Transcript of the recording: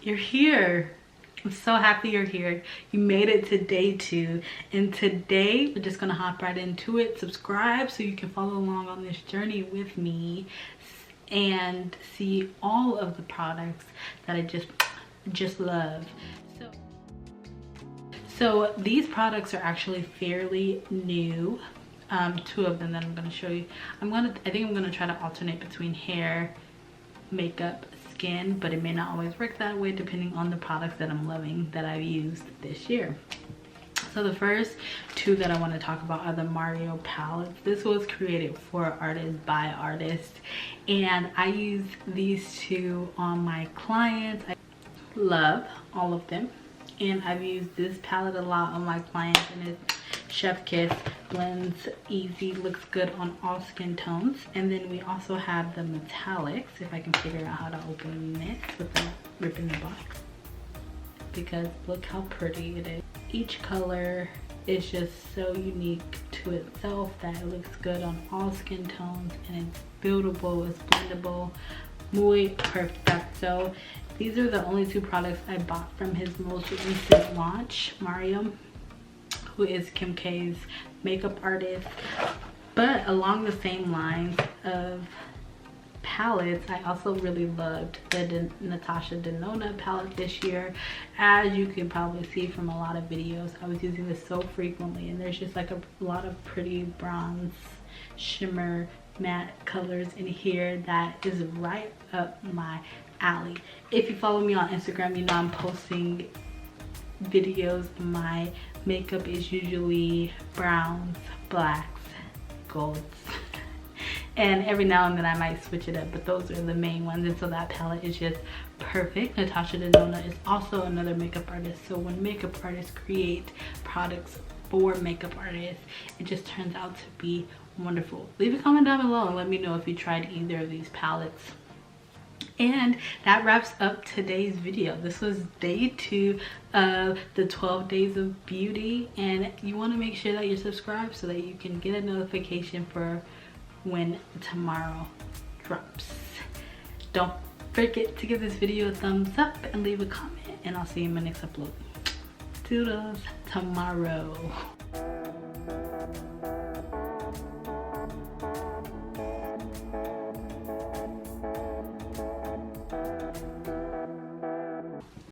You're here. I'm so happy you're here. You made it to day 2, and today we're just gonna hop right into it. Subscribe so you can follow along on this journey with me and see all of the products that I just love. So these products are actually fairly new. 2 of them that I'm gonna show you. I think I'm gonna try to alternate between hair, makeup, skin, but it may not always work that way depending on the products that I'm loving that I've used this year. So the first 2 that I want to talk about are the Mario palettes. This was created for artists by artists, and I use these 2 on my clients. I love all of them, and I've used this palette a lot on my clients, and it's Chef Kiss. Blends easy, looks good on all skin tones. And then we also have the metallics, if I can figure out how to open this without ripping the box, because look how pretty it is. Each color is just so unique to itself that it looks good on all skin tones, and it's buildable, it's blendable, muy perfecto. These are the only 2 products I bought from his most recent launch, Mario, who is Kim K's makeup artist. But along the same lines of palettes, I also really loved the Natasha Denona palette this year. As you can probably see from a lot of videos, I was using this so frequently, and there's just like a lot of pretty bronze, shimmer, matte colors in here that is right up my alley. If you follow me on Instagram, you know I'm posting videos. My makeup is usually browns, blacks, golds, and every now and then I might switch it up, but those are the main ones. And so that palette is just perfect. Natasha Denona is also another makeup artist, so when makeup artists create products for makeup artists, it just turns out to be wonderful. Leave a comment down below and let me know if you tried either of these palettes. And that wraps up today's video. This was day 2 of the 12 days of beauty, and you want to make sure that you're subscribed so that you can get a notification for when tomorrow drops. Don't forget to give this video a thumbs up and leave a comment, and I'll see you in my next upload. Toodles tomorrow.